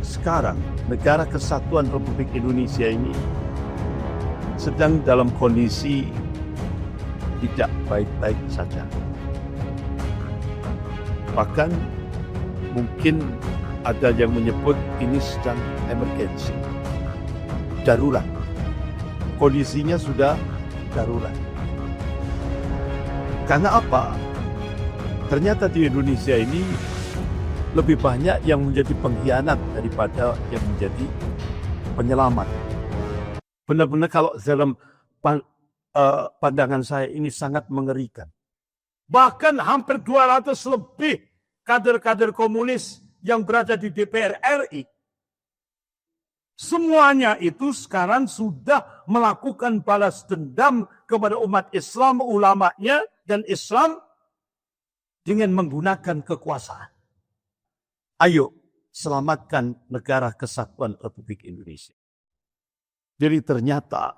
sekarang negara kesatuan Republik Indonesia ini sedang dalam kondisi tidak baik-baik saja. Bahkan mungkin ada yang menyebut ini sedang emergency, darurat. Kondisinya sudah darurat. Karena apa? Ternyata di Indonesia ini lebih banyak yang menjadi pengkhianat daripada yang menjadi penyelamat. Benar-benar kalau dalam pandangan saya ini sangat mengerikan. Bahkan hampir 200 lebih kader-kader komunis yang berada di DPR RI. Semuanya itu sekarang sudah melakukan balas dendam kepada umat Islam, ulamanya dan Islam dengan menggunakan kekuasaan. Ayo, selamatkan negara kesatuan Republik Indonesia. Jadi ternyata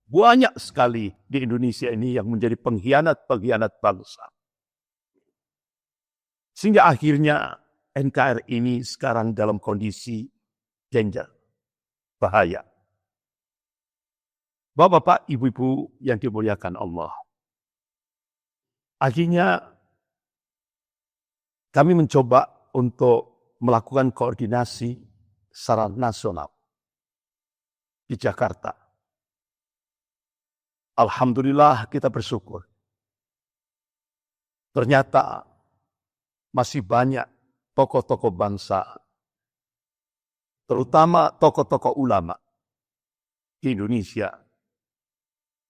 banyak sekali di Indonesia ini yang menjadi pengkhianat bangsa. Sehingga akhirnya NKRI ini sekarang dalam kondisi danger, bahaya. Bapak-bapak, ibu-ibu yang dimuliakan Allah. Akhirnya kami mencoba untuk melakukan koordinasi secara nasional di Jakarta. Alhamdulillah kita bersyukur. Ternyata masih banyak tokoh-tokoh bangsa, terutama tokoh-tokoh ulama di Indonesia,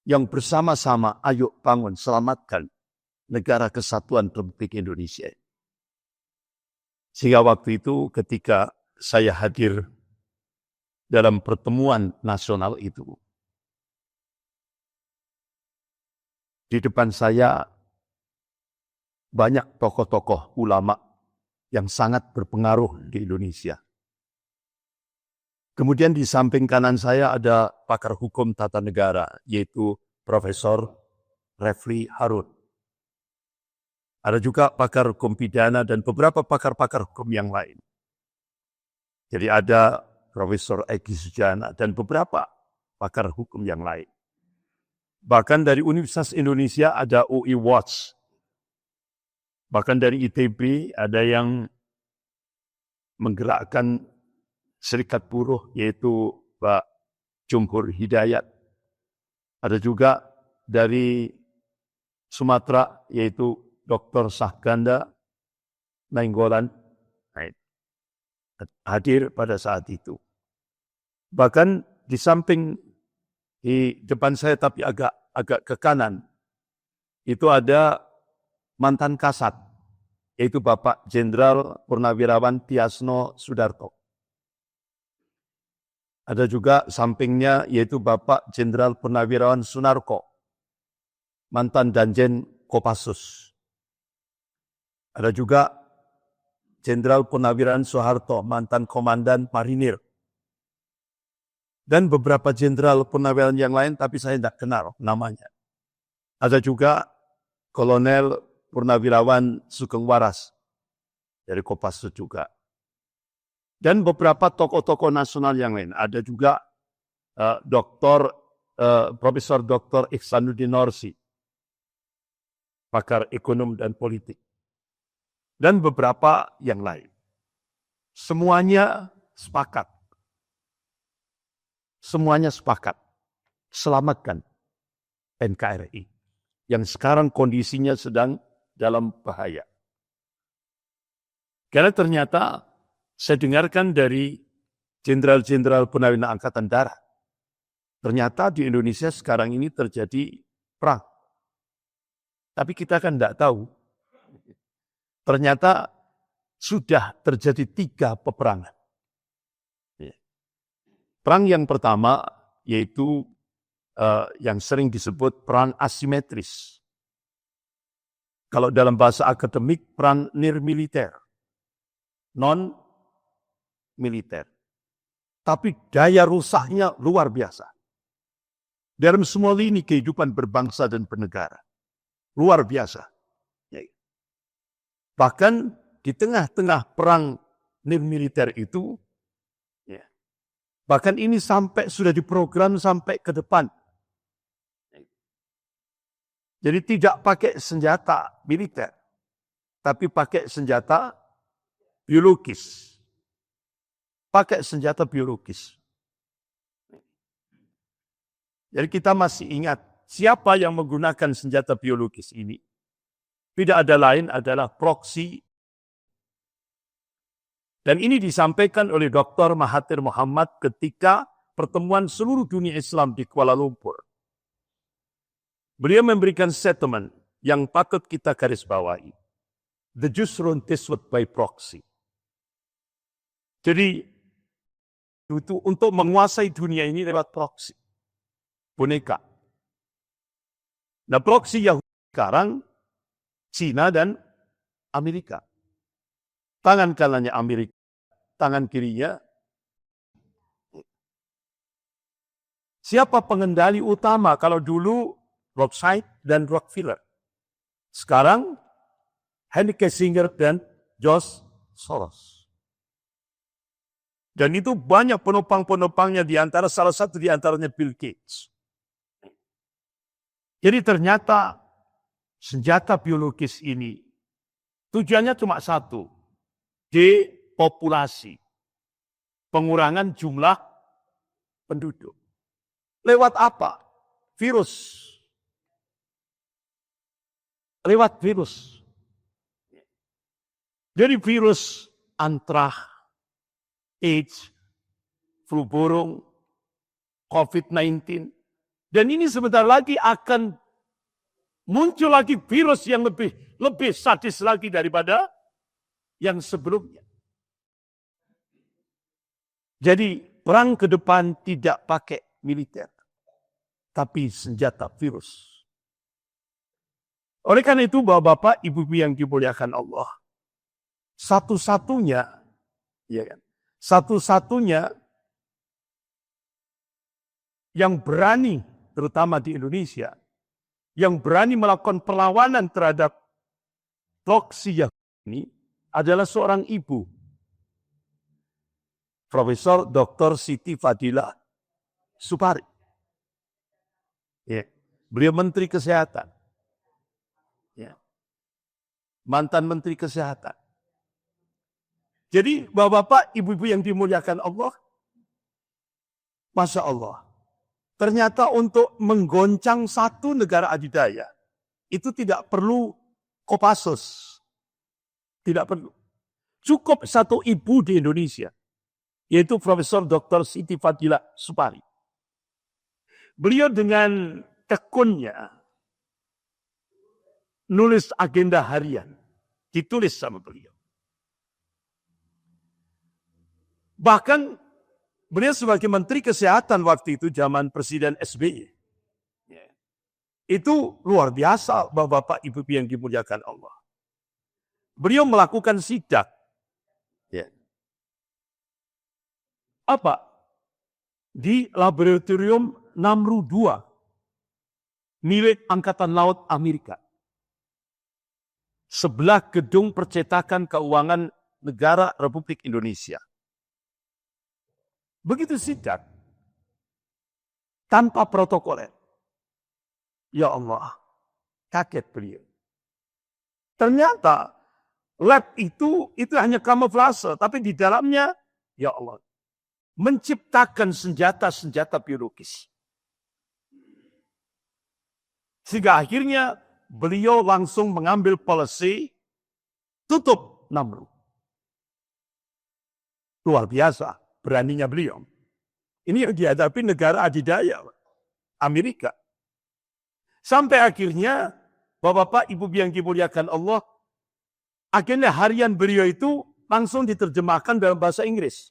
yang bersama-sama ayo bangun selamatkan negara kesatuan Republik Indonesia. Sehingga waktu itu ketika saya hadir dalam pertemuan nasional itu, di depan saya banyak tokoh-tokoh ulama yang sangat berpengaruh di Indonesia. Kemudian di samping kanan saya ada pakar hukum tata negara, yaitu Profesor Refli Harun. Ada juga pakar hukum pidana dan beberapa pakar-pakar hukum yang lain. Jadi ada Profesor Egi Sujana dan beberapa pakar hukum yang lain. Bahkan dari Universitas Indonesia ada UI Watch. Bahkan dari ITB ada yang menggerakkan serikat buruh, yaitu Pak Jumhur Hidayat. Ada juga dari Sumatera, yaitu Dr. Sahganda Nainggolan hadir pada saat itu. Bahkan di samping di depan saya tapi agak ke kanan itu ada mantan Kasat, yaitu Bapak Jenderal Purnawirawan Tiasno Sudarto. Ada juga sampingnya yaitu Bapak Jenderal Purnawirawan Sunarko, mantan Danjen Kopassus. Ada juga Jenderal Purnawirawan Soeharto, mantan Komandan Marinir. Dan beberapa Jenderal Purnawirawan yang lain, tapi saya tidak kenal namanya. Ada juga Kolonel Purnawirawan Sugeng Waras, dari Kopassus juga. Dan beberapa tokoh-tokoh nasional yang lain. Ada juga Profesor Dr. Ihsanuddin Nursi, pakar ekonom dan politik. Dan beberapa yang lain. Semuanya sepakat. Semuanya sepakat. Selamatkan NKRI. Yang sekarang kondisinya sedang dalam bahaya. Karena ternyata saya dengarkan dari Jenderal-Jenderal Purnawirawan Angkatan Darat. Ternyata di Indonesia sekarang ini terjadi perang. Tapi kita kan tidak tahu. Ternyata sudah terjadi 3 peperangan. Perang yang pertama yaitu yang sering disebut perang asimetris. Kalau dalam bahasa akademik, perang nirmiliter, non-militer. Tapi daya rusaknya luar biasa. Dalam semua lini kehidupan berbangsa dan bernegara. Luar biasa. Bahkan di tengah-tengah perang nirmiliter itu Bahkan ini sudah diprogram sampai ke depan. Jadi tidak pakai senjata militer, tapi pakai senjata biologis. Pakai senjata biologis. Jadi kita masih ingat siapa yang menggunakan senjata biologis ini. Tidak ada lain adalah proksi. Dan ini disampaikan oleh Dr. Mahathir Mohamad ketika pertemuan seluruh dunia Islam di Kuala Lumpur. Beliau memberikan statement yang patut kita garis bawahi. The Jews run this world by proxy. Jadi, itu untuk menguasai dunia ini lewat proxy. Boneka. Nah, proxy Yahudi sekarang, Cina dan Amerika. Tangan kanannya Amerika, tangan kirinya. Siapa pengendali utama kalau dulu Rothschild dan Rockefeller? Sekarang Henry Kissinger dan George Soros. Dan itu banyak penopang-penopangnya salah satu di antaranya Bill Gates. Jadi ternyata senjata biologis ini tujuannya cuma satu. Depopulasi. Pengurangan jumlah penduduk. Lewat apa? Virus. Lewat virus. Jadi virus antraks, AIDS, flu burung, COVID-19. Dan ini sebentar lagi akan muncul lagi virus yang lebih sadis lagi daripada yang sebelumnya. Jadi perang ke depan tidak pakai militer, tapi senjata virus. Oleh karena itu, Bapak-bapak, Ibu-ibu yang dimuliakan Allah, satu-satunya yang berani, terutama di Indonesia, yang berani melakukan perlawanan terhadap proksi Yahudi ini adalah seorang ibu, Profesor Dr. Siti Fadilah Supari. Ya. Beliau Menteri Kesehatan. Ya. Mantan Menteri Kesehatan. Jadi Bapak-bapak, Ibu-ibu yang dimuliakan Allah, Masya Allah. Ternyata untuk menggoncang satu negara adidaya, itu tidak perlu Kopassus. Tidak perlu. Cukup satu ibu di Indonesia, yaitu Profesor Dr. Siti Fadilah Supari. Beliau dengan tekunnya nulis agenda harian, ditulis sama beliau. Bahkan beliau sebagai Menteri Kesehatan waktu itu zaman Presiden SBY. Itu luar biasa, Bapak-bapak, Ibu yang dimuliakan Allah. Beliau melakukan sidak. Apa? Di laboratorium Namru 2 milik Angkatan Laut Amerika. Sebelah gedung percetakan keuangan negara Republik Indonesia. Begitu sidak, tanpa protokoler. Ya Allah, kaget beliau. Ternyata lab itu hanya kamuflase, tapi di dalamnya, ya Allah, menciptakan senjata-senjata biologis. Sehingga akhirnya beliau langsung mengambil policy tutup Namru. Luar biasa beraninya beliau. Ini yang dihadapi negara adidaya Amerika. Sampai akhirnya Bapak-bapak, Ibu yang dimuliakan Allah, agenda harian beliau itu langsung diterjemahkan dalam bahasa Inggris.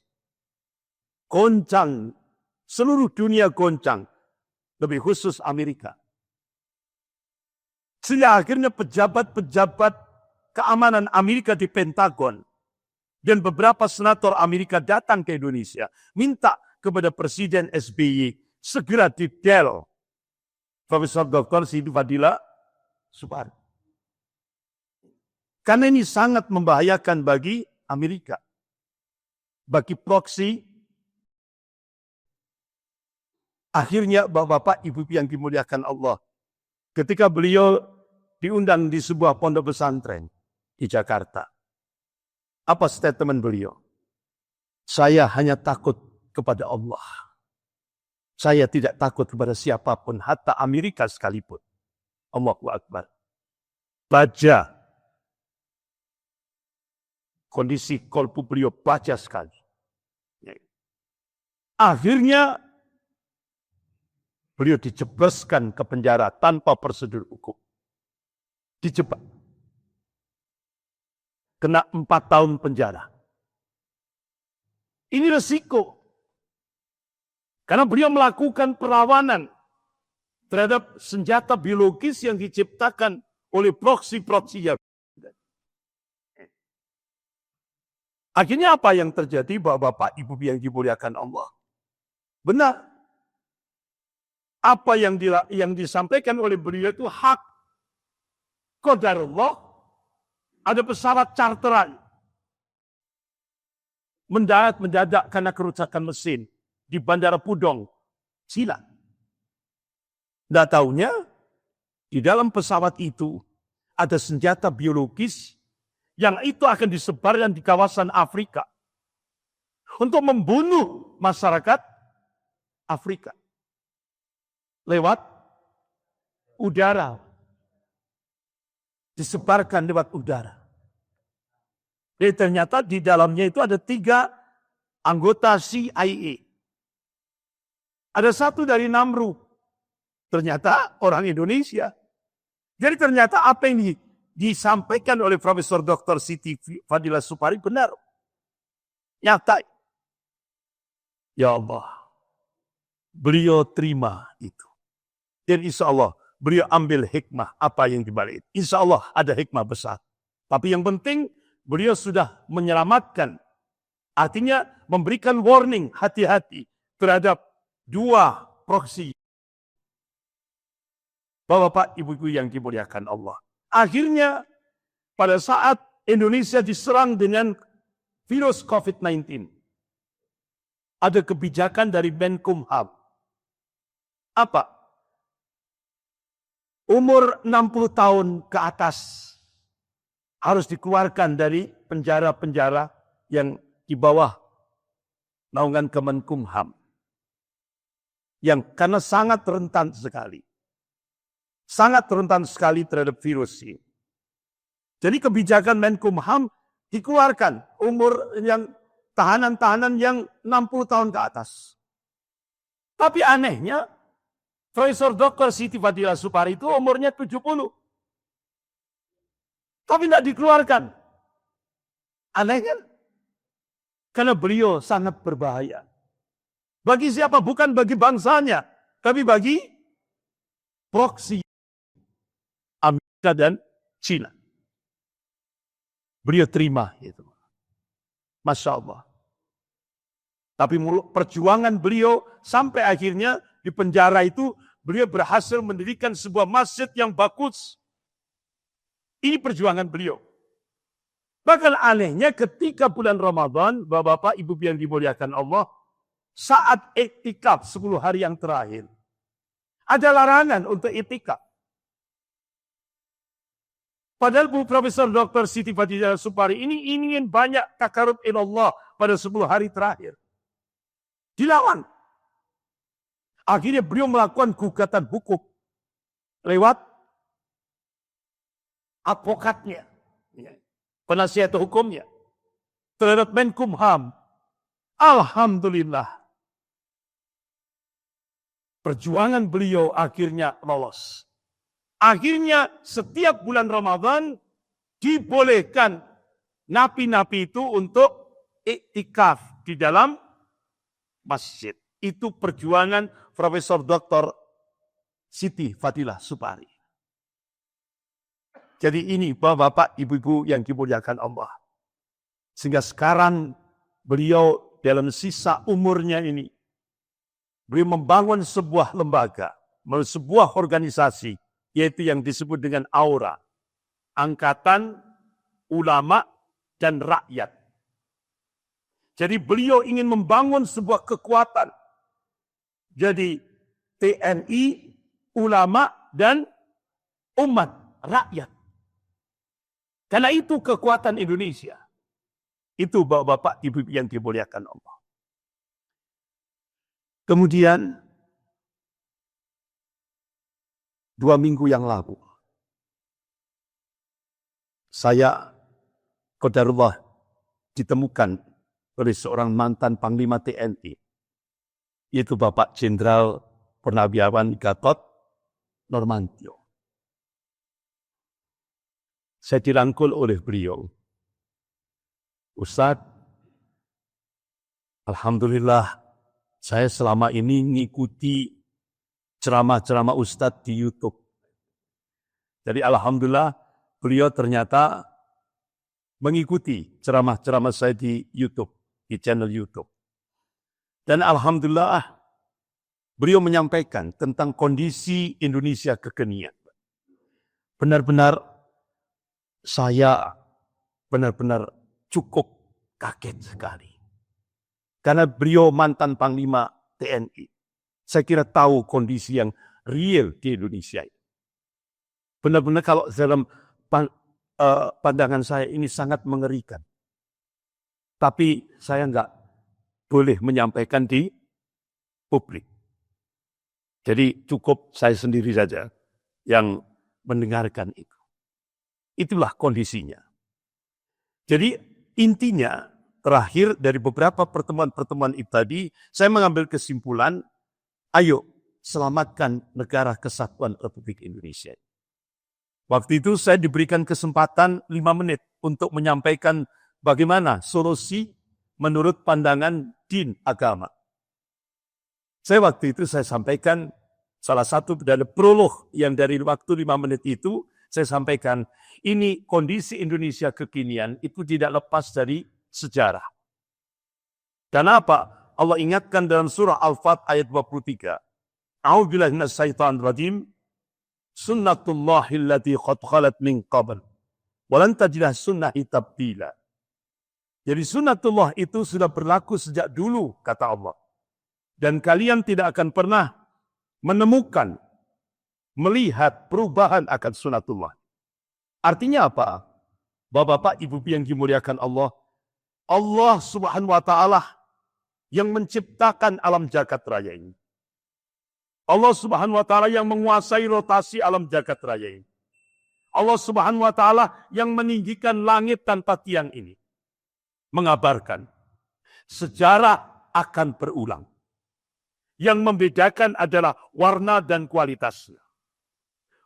Goncang, seluruh dunia goncang, lebih khusus Amerika. Sehingga akhirnya pejabat-pejabat keamanan Amerika di Pentagon dan beberapa senator Amerika datang ke Indonesia, minta kepada Presiden SBY segera detail Profesor Dr. Siti Fadilah Supari. Karena ini sangat membahayakan bagi Amerika, bagi proksi Akhirnya Bapak-Bapak, Ibu-Ibu yang dimuliakan Allah, ketika beliau diundang di sebuah pondok pesantren di Jakarta, apa statement beliau? Saya hanya takut kepada Allah. Saya tidak takut kepada siapapun, hatta Amerika sekalipun. Allahu Akbar. Baja. Kondisi kolbu beliau baja sekali. Akhirnya beliau dijebloskan ke penjara tanpa prosedur hukum. Dijebak. Kena 4 tahun penjara. Ini resiko. Karena beliau melakukan perlawanan terhadap senjata biologis yang diciptakan oleh proksi-proksi yang akhirnya apa yang terjadi, Bapak-Bapak, Ibu yang dimuliakan Allah? Benar. Apa yang disampaikan oleh beliau itu hak. Qadarullah, ada pesawat charteran mendadak karena kerusakan mesin di Bandara Pudong, China. Nggak taunya, di dalam pesawat itu ada senjata biologis yang itu akan disebarkan di kawasan Afrika untuk membunuh masyarakat Afrika lewat udara, disebarkan lewat udara. Jadi ternyata di dalamnya itu ada 3 anggota CIA. Ada 1 dari Namru, ternyata orang Indonesia. Jadi ternyata apa yang disampaikan oleh Profesor Dr. Siti Fadilah Supari benar. Nyata. Ya Allah. Beliau terima itu. Dan insya Allah beliau ambil hikmah apa yang dibalik. Insya Allah ada hikmah besar. Tapi yang penting beliau sudah menyelamatkan. Artinya memberikan warning hati-hati terhadap 2 proksi. Bapak, Ibu yang dimuliakan Allah. Akhirnya pada saat Indonesia diserang dengan virus COVID-19, ada kebijakan dari Menkumham. Apa? Umur 60 tahun ke atas harus dikeluarkan dari penjara-penjara yang di bawah naungan Kemenkumham. Yang karena sangat rentan sekali. Sangat rentan sekali terhadap virus ini. Jadi kebijakan Menkumham dikeluarkan umur yang tahanan-tahanan yang 60 tahun ke atas. Tapi anehnya, Profesor Dr. Siti Fadilah Supari itu umurnya 70. Tapi tidak dikeluarkan. Aneh kan? Karena beliau sangat berbahaya. Bagi siapa? Bukan bagi bangsanya. Tapi bagi proksi Amerika dan China. Beliau terima itu. Masya Allah. Tapi perjuangan beliau sampai akhirnya di penjara itu beliau berhasil mendirikan sebuah masjid yang bagus. Ini perjuangan beliau. Bahkan anehnya ketika bulan Ramadan, Bapak-Bapak, Ibu yang dimuliakan Allah, saat iktikaf 10 hari yang terakhir, ada larangan untuk iktikaf. Padahal Profesor Dr. Siti Fadilah Supari ini ingin banyak takarub ilallah pada 10 hari terakhir. Dilawan. Akhirnya beliau melakukan gugatan hukum lewat advokatnya, penasihat hukumnya terhadap Menkumham. Alhamdulillah. Perjuangan beliau akhirnya lolos. Akhirnya setiap bulan Ramadan dibolehkan napi-napi itu untuk iktikaf di dalam masjid. Itu perjuangan Profesor Dr. Siti Fadilah Supari. Jadi ini Bapak, Ibu-Ibu yang dimuliakan Allah. Sehingga sekarang beliau dalam sisa umurnya ini, beliau membangun sebuah lembaga, sebuah organisasi, yaitu yang disebut dengan Aura, Angkatan Ulama dan Rakyat. Jadi beliau ingin membangun sebuah kekuatan. Jadi TNI, ulama, dan umat, rakyat. Karena itu kekuatan Indonesia. Itu bapak-bapak, ibu yang dimuliakan Allah. Kemudian 2 minggu yang lalu, saya qadarullah ditemukan oleh seorang mantan Panglima TNI, yaitu Bapak Jenderal Purnawiawan Gatot Nurmantio. Saya dirangkul oleh beliau. Ustadz, alhamdulillah saya selama ini ngikuti ceramah-ceramah Ustadz di YouTube. Jadi alhamdulillah beliau ternyata mengikuti ceramah-ceramah saya di YouTube, di channel YouTube. Dan alhamdulillah beliau menyampaikan tentang kondisi Indonesia kekinian. Benar-benar saya benar-benar cukup kaget sekali. Karena beliau mantan Panglima TNI. Saya kira tahu kondisi yang real di Indonesia. Benar-benar kalau dalam pandangan saya ini sangat mengerikan. Tapi saya nggak boleh menyampaikan di publik. Jadi cukup saya sendiri saja yang mendengarkan itu. Itulah kondisinya. Jadi intinya terakhir dari beberapa pertemuan-pertemuan itu tadi, saya mengambil kesimpulan, ayo selamatkan negara kesatuan Republik Indonesia. Waktu itu saya diberikan kesempatan 5 menit untuk menyampaikan bagaimana solusi menurut pandangan din agama. Waktu itu saya sampaikan salah satu dari prolog yang dari waktu 5 menit itu, saya sampaikan ini kondisi Indonesia kekinian itu tidak lepas dari sejarah. Karena apa? Allah ingatkan dalam surah Al-Fat ayat 23. A'udzubillahi minasyaitonir rajim. Sunnatullahi allati qad khalat min qabl. Wa lan tajida sunnahi tabdila. Jadi sunnatullah itu sudah berlaku sejak dulu, kata Allah. Dan kalian tidak akan pernah menemukan, melihat perubahan akan sunnatullah. Artinya apa? Bapak-bapak, ibu yang dimuliakan Allah, Allah Subhanahu wa Ta'ala yang menciptakan alam jagat raya ini. Allah Subhanahu wa Ta'ala yang menguasai rotasi alam jagat raya ini. Allah Subhanahu wa Ta'ala yang meninggikan langit tanpa tiang ini. Mengabarkan sejarah akan berulang. Yang membedakan adalah warna dan kualitasnya.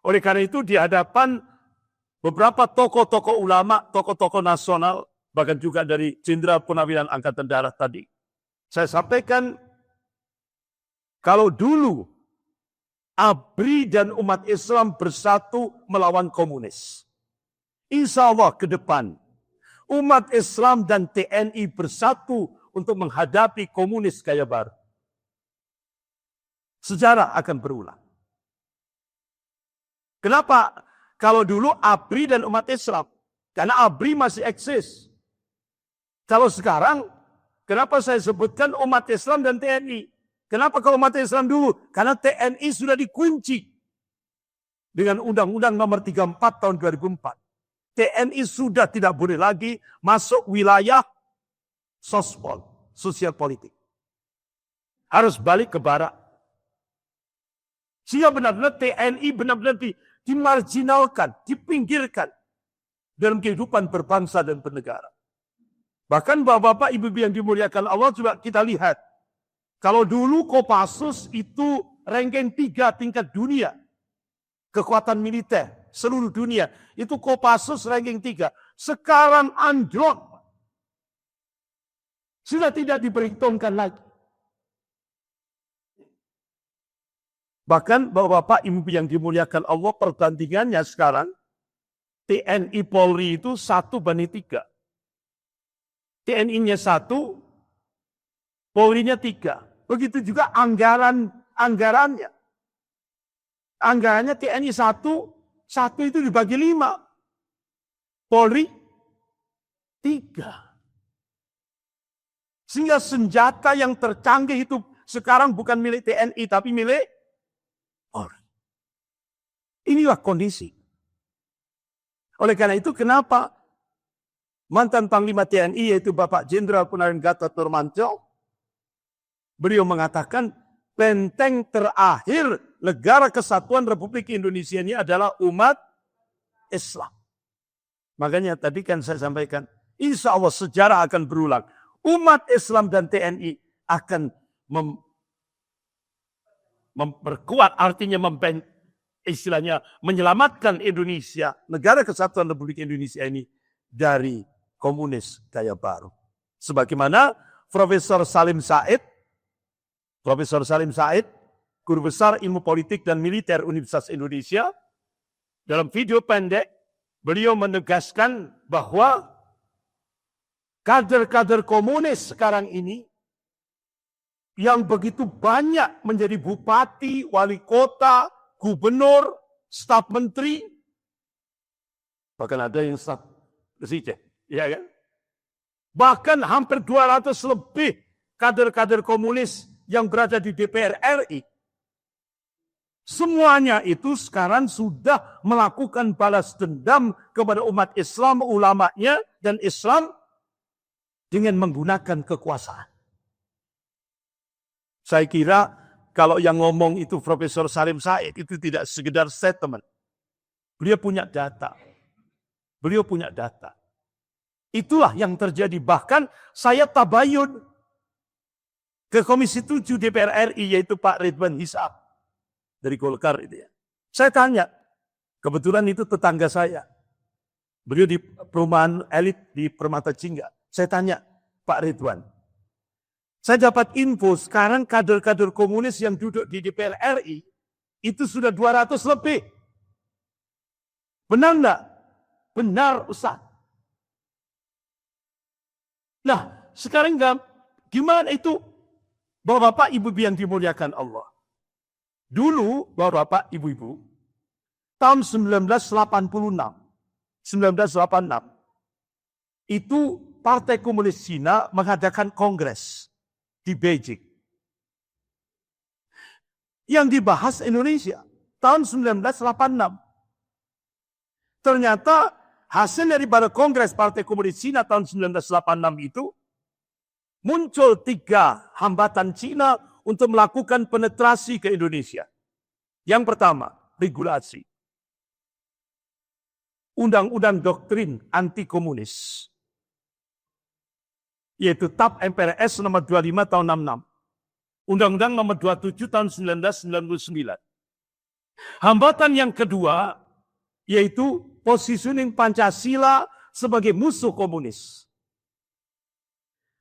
Oleh karena itu di hadapan beberapa tokoh-tokoh ulama, tokoh-tokoh nasional, bahkan juga dari Jenderal Purnawiawan Angkatan Darat tadi, saya sampaikan kalau dulu ABRI dan umat Islam bersatu melawan komunis, insya Allah ke depan umat Islam dan TNI bersatu untuk menghadapi komunis gaya baru. Sejarah akan berulang. Kenapa? Kalau dulu ABRI dan umat Islam. Karena ABRI masih eksis. Kalau sekarang, kenapa saya sebutkan umat Islam dan TNI? Kenapa kalau umat Islam dulu? Karena TNI sudah dikunci. Dengan Undang-Undang nomor 34 tahun 2004. TNI sudah tidak boleh lagi masuk wilayah sospol, sosial politik. Harus balik ke barak. Sehingga benar-benar TNI benar-benar dimarginalkan, dipinggirkan dalam kehidupan berbangsa dan bernegara. Bahkan bapak-bapak, ibu-ibu yang dimuliakan Allah juga kita lihat. Kalau dulu Kopassus itu ranking 3 tingkat dunia. Kekuatan militer seluruh dunia. Itu Kopassus ranking 3. Sekarang anjlok. Sudah tidak diperhitungkan lagi. Bahkan bapak-bapak, ibu yang dimuliakan Allah, perbandingannya sekarang TNI Polri itu 1:3. TNI-nya 1, Polri-nya 3. Begitu juga anggarannya. Anggarannya TNI 1 itu dibagi 5. Polri 3. Sehingga senjata yang tercanggih itu sekarang bukan milik TNI tapi milik Inilah kondisi. Oleh karena itu kenapa mantan Panglima TNI yaitu Bapak Jenderal Purnawirawan Gatot Nurmantio, beliau mengatakan benteng terakhir negara kesatuan Republik Indonesia ini adalah umat Islam. Makanya tadi kan saya sampaikan, insya Allah sejarah akan berulang. Umat Islam dan TNI akan memperkuat, artinya istilahnya menyelamatkan Indonesia, negara kesatuan Republik Indonesia ini dari komunis gaya baru. Sebagaimana Profesor Salim Said, Guru Besar Ilmu Politik dan Militer Universitas Indonesia, dalam video pendek, beliau menegaskan bahwa kader-kader komunis sekarang ini yang begitu banyak menjadi bupati, wali kota, gubernur, staf menteri, bahkan ada yang staf presiden, ya kan? Bahkan hampir 200 lebih kader-kader komunis yang berada di DPR RI. Semuanya itu sekarang sudah melakukan balas dendam kepada umat Islam, ulamanya dan Islam dengan menggunakan kekuasaan. Saya kira kalau yang ngomong itu Profesor Salim Said itu tidak sekedar statement. Beliau punya data. Itulah yang terjadi. Bahkan saya tabayun ke Komisi 7 DPR RI yaitu Pak Ridwan Hisab dari Golkar itu ya. Saya tanya, kebetulan itu tetangga saya. Beliau di perumahan elit di Permata Jingga. Saya tanya, Pak Ridwan, saya dapat info sekarang kader-kader komunis yang duduk di DPR RI itu sudah 200 lebih. Benar enggak? Benar, Ustaz. Nah, sekarang gimana itu? Bapak-bapak, ibu-ibu yang dimuliakan Allah. Dulu, bapak-bapak, ibu-ibu, tahun 1986, itu Partai Komunis Cina mengadakan kongres di Beijing. Yang dibahas Indonesia tahun 1986. Ternyata hasil daripada Kongres Partai Komunis Cina tahun 1986 itu muncul 3 hambatan Cina untuk melakukan penetrasi ke Indonesia. Yang pertama, regulasi. Undang-undang doktrin anti komunis. Yaitu TAP MPRS nomor 25 tahun 66. Undang-undang nomor 27 tahun 1999. Hambatan yang kedua yaitu positioning Pancasila sebagai musuh komunis.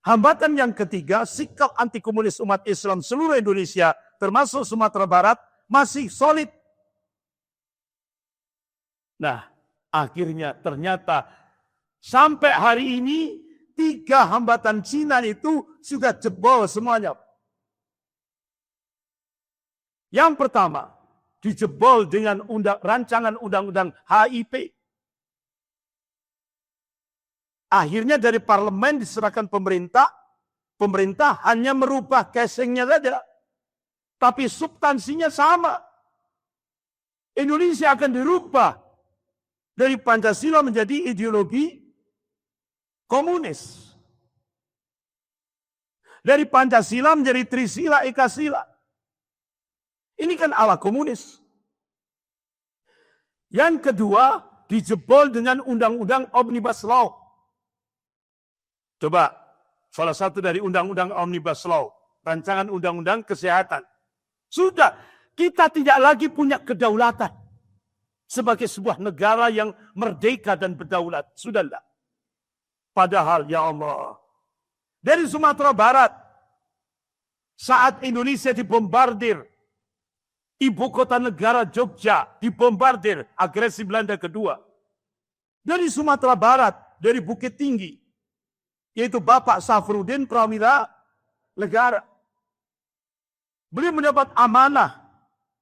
Hambatan yang ketiga, sikap anti komunis umat Islam seluruh Indonesia termasuk Sumatera Barat masih solid. Nah, akhirnya ternyata sampai hari ini 3 hambatan Cina itu sudah jebol semuanya. Yang pertama, dijebol dengan rancangan undang-undang HIP. Akhirnya dari parlemen diserahkan pemerintah. Pemerintah hanya merubah casingnya saja. Tapi substansinya sama. Indonesia akan dirubah dari Pancasila menjadi ideologi komunis. Dari Pancasila menjadi Trisila, Ekasila. Ini kan ala komunis. Yang kedua, dijebol dengan undang-undang Omnibus Law. Coba, salah satu dari undang-undang Omnibus Law, rancangan undang-undang kesehatan. Sudah, kita tidak lagi punya kedaulatan sebagai sebuah negara yang merdeka dan berdaulat. Sudah enggak? Padahal, ya Allah, dari Sumatera Barat, saat Indonesia dibombardir, ibu kota negara Jogja dibombardir agresi Belanda kedua. Dari Sumatera Barat, dari Bukit Tinggi, yaitu Bapak Safruddin Pramila Negara. Beliau mendapat amanah,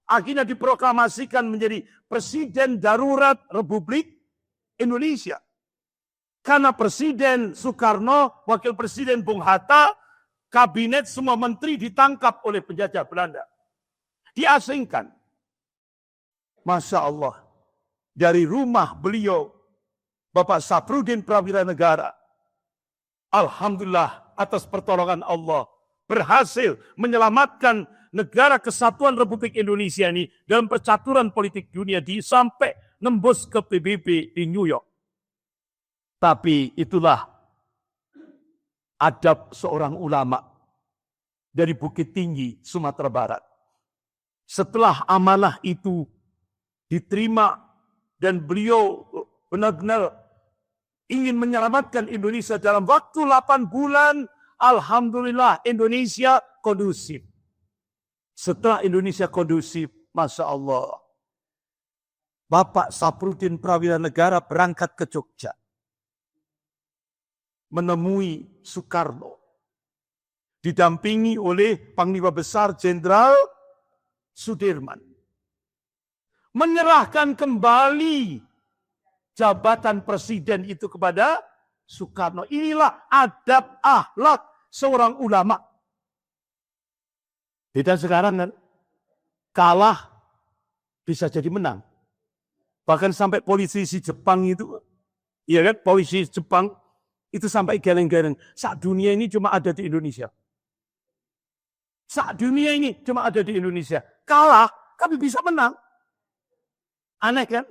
akhirnya diproklamasikan menjadi Presiden Darurat Republik Indonesia. Karena Presiden Soekarno, Wakil Presiden Bung Hatta, kabinet semua menteri ditangkap oleh penjajah Belanda. Diasingkan. Masya Allah, dari rumah beliau, Bapak Safruddin Prawira Negara, alhamdulillah atas pertolongan Allah, berhasil menyelamatkan negara kesatuan Republik Indonesia ini dalam percaturan politik dunia sampai nembus ke PBB di New York. Tapi itulah adab seorang ulama dari Bukit Tinggi, Sumatera Barat. Setelah amanah itu diterima dan beliau benar-benar ingin menyelamatkan Indonesia dalam waktu 8 bulan, alhamdulillah Indonesia kondusif. Setelah Indonesia kondusif, Masya Allah, Bapak Safruddin Prawira Negara berangkat ke Jogja, menemui Soekarno, didampingi oleh Panglima Besar Jenderal Sudirman, menyerahkan kembali jabatan presiden itu kepada Soekarno. Inilah adab akhlak seorang ulama. Beda sekarang kan, kalah bisa jadi menang. Bahkan sampai politisi Jepang itu, ya kan, politisi Jepang itu sampai geleng-geleng. Sak dunia ini cuma ada di Indonesia. Sak dunia ini cuma ada di Indonesia. Kalah, kami bisa menang. Aneh kan?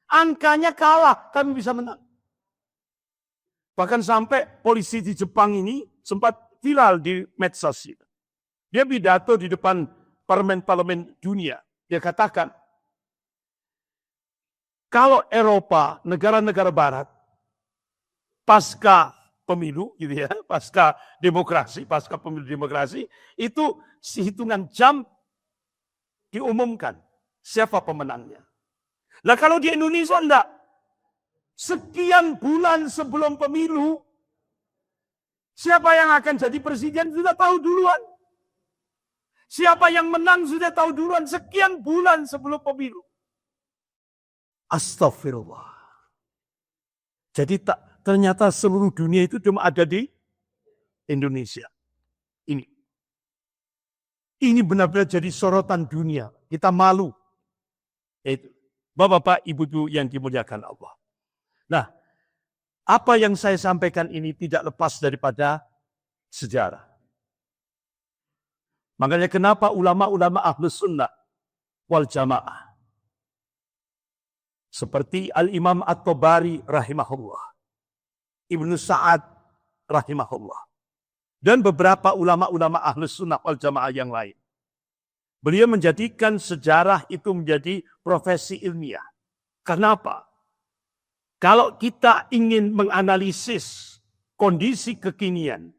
Angkanya kalah, kami bisa menang. Bahkan sampai polisi di Jepang ini sempat viral di medsos. Dia pidato di depan parlemen-parlemen dunia. Dia katakan, kalau Eropa, negara-negara Barat, pasca pemilu, gitu ya, pasca demokrasi, pasca pemilu demokrasi, itu hitungan jam diumumkan siapa pemenangnya. Nah kalau di Indonesia enggak, sekian bulan sebelum pemilu, siapa yang akan jadi presiden sudah tahu duluan. Siapa yang menang sudah tahu duluan sekian bulan sebelum pemilu. Astagfirullah. Jadi ternyata seluruh dunia itu cuma ada di Indonesia. Ini benar-benar jadi sorotan dunia. Kita malu. Itu. Bapak-bapak, ibu-ibu yang dimuliakan Allah. Nah, apa yang saya sampaikan ini tidak lepas daripada sejarah. Makanya kenapa ulama-ulama Ahlus Sunnah wal Jamaah seperti Al-Imam At-Tabari rahimahullah, Ibnu Sa'ad rahimahullah, dan beberapa ulama-ulama Ahlus Sunnah wal Jamaah yang lain. Beliau menjadikan sejarah itu menjadi profesi ilmiah. Kenapa? Kalau kita ingin menganalisis kondisi kekinian,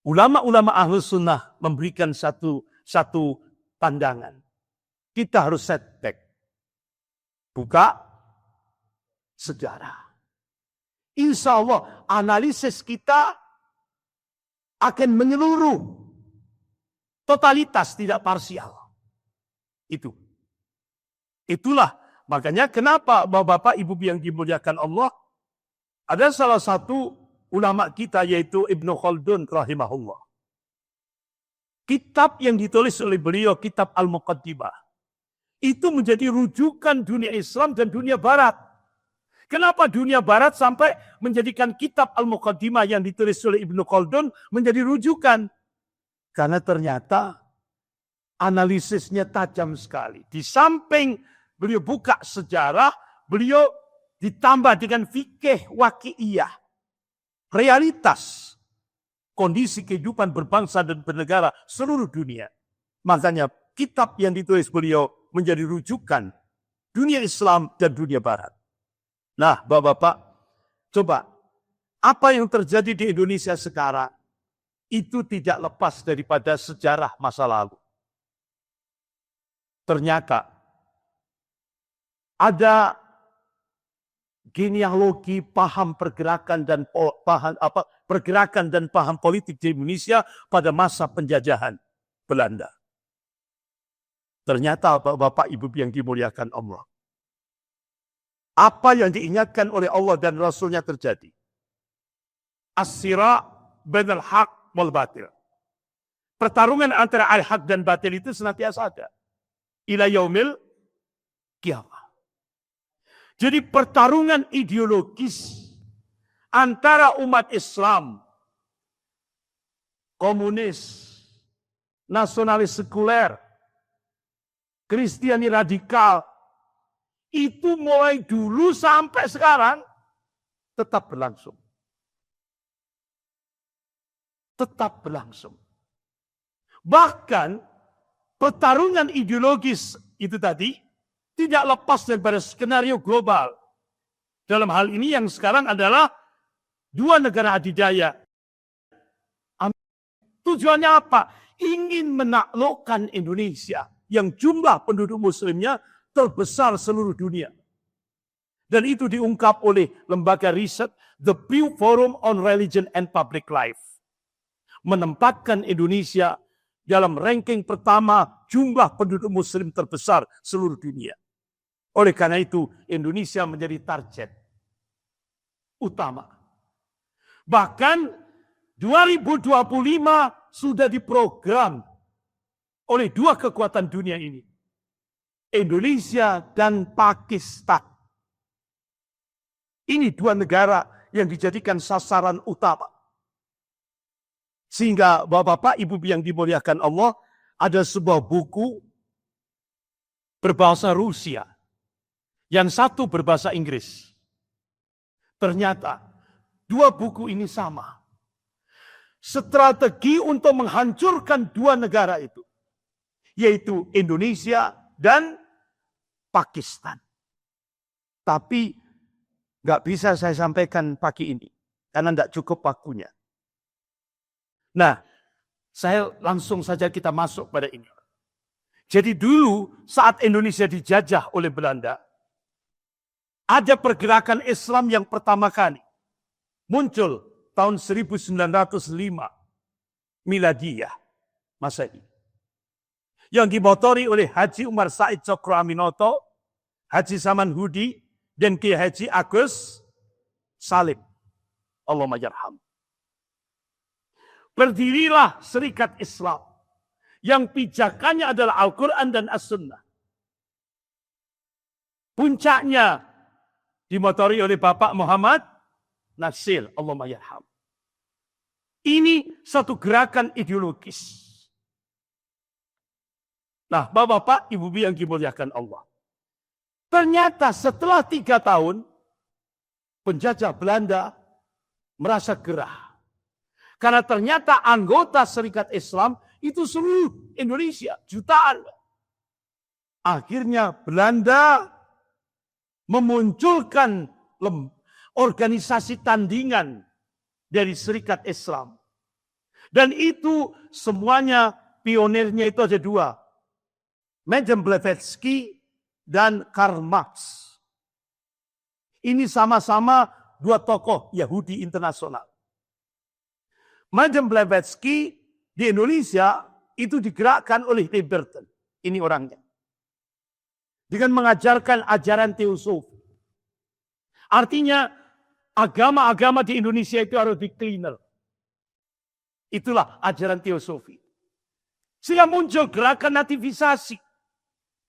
ulama-ulama Ahlus Sunnah memberikan satu pandangan. Kita harus setback. Buka sejarah. Insya Allah analisis kita akan menyeluruh. Totalitas, tidak parsial. Itulah makanya kenapa Bapak Ibu yang dimuliakan Allah, ada salah satu ulama kita yaitu Ibnu Khaldun rahimahullah. Kitab yang ditulis oleh beliau, kitab Al-Muqaddimah, itu menjadi rujukan dunia Islam dan dunia Barat. Kenapa dunia Barat sampai menjadikan kitab Al-Muqaddimah yang ditulis oleh Ibnu Khaldun menjadi rujukan? Karena ternyata analisisnya tajam sekali. Di samping beliau buka sejarah, beliau ditambah dengan fikih waqi'iyah. Realitas kondisi kehidupan berbangsa dan bernegara seluruh dunia. Makanya kitab yang ditulis beliau menjadi rujukan dunia Islam dan dunia Barat. Nah, Bapak-bapak, coba apa yang terjadi di Indonesia sekarang itu tidak lepas daripada sejarah masa lalu. Ternyata ada genealogi paham pergerakan dan paham politik di Indonesia pada masa penjajahan Belanda. Ternyata Bapak Ibu yang dimuliakan Allah, apa yang diingatkan oleh Allah dan Rasulnya terjadi. As-sira' bainal haq wal batil. Pertarungan antara al-haq dan batil itu senantiasa ada. ila yaumil kiamah. Jadi pertarungan ideologis antara umat Islam, komunis, nasionalis sekuler, Kristiani radikal, itu mulai dulu sampai sekarang tetap berlangsung. Tetap berlangsung. Bahkan pertarungan ideologis itu tadi tidak lepas daripada skenario global. Dalam hal ini yang sekarang adalah dua negara adidaya. Tujuannya apa? Ingin menaklukkan Indonesia yang jumlah penduduk muslimnya terbesar seluruh dunia. Dan itu diungkap oleh lembaga riset The Pew Forum on Religion and Public Life. Menempatkan Indonesia dalam ranking pertama jumlah penduduk muslim terbesar seluruh dunia. Oleh karena itu, Indonesia menjadi target utama. Bahkan 2025 sudah diprogram oleh dua kekuatan dunia ini. Indonesia dan Pakistan. Ini dua negara yang dijadikan sasaran utama. Sehingga Bapak-Bapak, Ibu yang dimuliakan Allah, ada sebuah buku berbahasa Rusia. Yang satu berbahasa Inggris. Ternyata dua buku ini sama. Strategi untuk menghancurkan dua negara itu. Yaitu Indonesia dan Pakistan. Tapi nggak bisa saya sampaikan pagi ini. Karena nggak cukup waktunya. Nah, saya langsung saja kita masuk pada ini. Jadi dulu saat Indonesia dijajah oleh Belanda, ada pergerakan Islam yang pertama kali muncul tahun 1905 Miladiyah Masehi. Yang dimotori oleh Haji Umar Said Cokroaminoto, Haji Saman Hudi, dan Kiai Haji Agus Salim. Allahumma yarham. Berdirilah Serikat Islam yang pijakannya adalah Al-Quran dan As-Sunnah. Puncaknya dimotori oleh Bapak Muhammad Nasil, Allahumma yarham. Ini satu gerakan ideologis. Nah, Bapak-Bapak, Ibu yang dimuliakan Allah. Ternyata setelah 3 tahun, penjajah Belanda merasa gerah. Karena ternyata anggota Serikat Islam itu seluruh Indonesia, jutaan. Akhirnya Belanda memunculkan organisasi tandingan dari Serikat Islam. Dan itu semuanya pionirnya itu ada 2. Madame Blavatsky dan Karl Marx. Ini sama-sama 2 tokoh Yahudi internasional. Madame Blavatsky di Indonesia itu digerakkan oleh Liberton. Ini orangnya. Dengan mengajarkan ajaran teosofi. Artinya agama-agama di Indonesia itu harus di-cleaner. Itulah ajaran teosofi. Sehingga muncul gerakan nativisasi.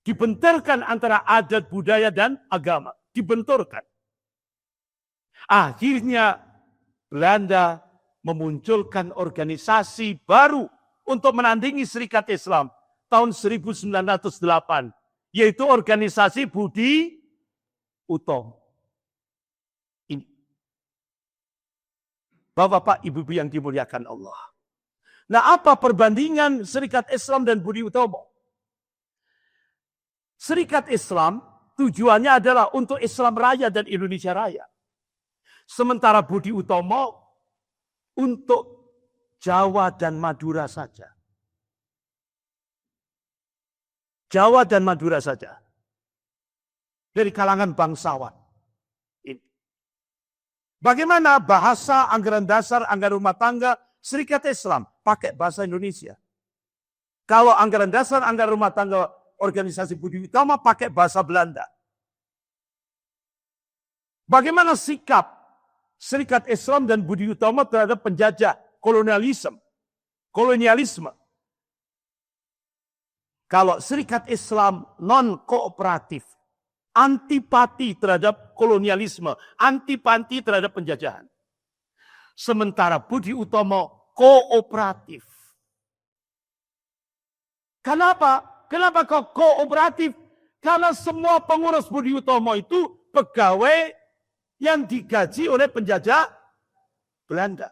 Dibenturkan antara adat, budaya, dan agama. Dibenturkan. Akhirnya Belanda memunculkan organisasi baru untuk menandingi Serikat Islam tahun 1908. Yaitu organisasi Budi Utomo. Ini. Bapak-bapak, ibu-ibu yang dimuliakan Allah. Nah, apa perbandingan Serikat Islam dan Budi Utomo? Serikat Islam tujuannya adalah untuk Islam Raya dan Indonesia Raya. Sementara Budi Utomo untuk Jawa dan Madura saja. Jawa dan Madura saja. Dari kalangan bangsawan. Ini. Bagaimana bahasa anggaran dasar, anggaran rumah tangga Serikat Islam? Pakai bahasa Indonesia. Kalau anggaran dasar, anggaran rumah tangga organisasi Budi Utomo pakai bahasa Belanda. Bagaimana sikap Serikat Islam dan Budi Utomo terhadap penjajah kolonialisme. Kalau Serikat Islam non-kooperatif, antipati terhadap kolonialisme, antipati terhadap penjajahan. Sementara Budi Utomo kooperatif. Kenapa? Kenapa kok kooperatif? Karena semua pengurus Budi Utomo itu pegawai yang digaji oleh penjajah Belanda.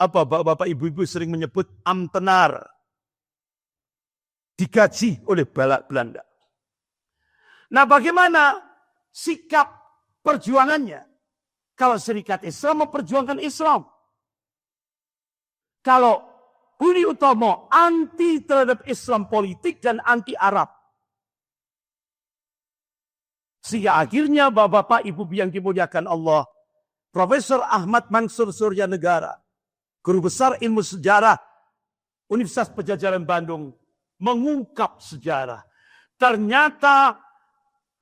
Apa bapak-bapak ibu-ibu sering menyebut amtenar. Digaji oleh Belanda. Nah, bagaimana sikap perjuangannya? Kalau Serikat Islam memperjuangkan Islam. Kalau Budi Utomo anti terhadap Islam politik dan anti Arab. Sehingga akhirnya bapak-bapak ibu yang dimuliakan Allah, Profesor Ahmad Mansur Suryanegara, guru besar ilmu sejarah Universitas Padjadjaran Bandung, mengungkap sejarah. Ternyata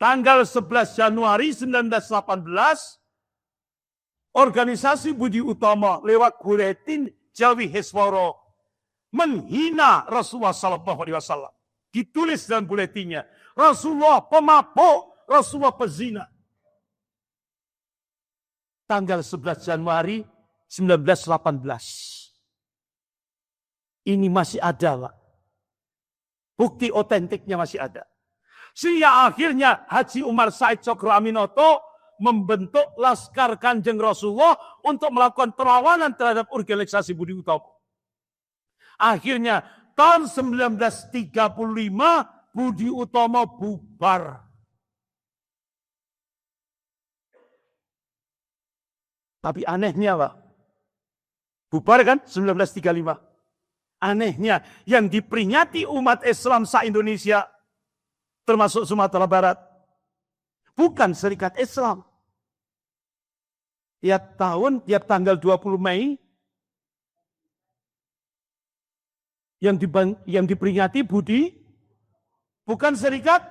tanggal 11 Januari 1918, organisasi Budi Utomo lewat buletin Jawi Hisworo menghina Rasulullah SAW. Ditulis dalam buletinnya, Rasulullah pemabuk, Rasulullah pezina. Tanggal 11 Januari 1918. Ini masih ada, Pak. Bukti otentiknya masih ada. Sehingga akhirnya Haji Umar Said Cokro Aminoto membentuk Laskar Kanjeng Rasulullah untuk melakukan perlawanan terhadap organisasi Budi Utomo. Akhirnya tahun 1935 Budi Utomo bubar. Tapi anehnya, Pak, bubar kan 1935. Anehnya, yang diperingati umat Islam se-Indonesia, termasuk Sumatera Barat, bukan Serikat Islam. Tiap tahun, tiap tanggal 20 Mei, yang diperingati Budi, bukan Serikat.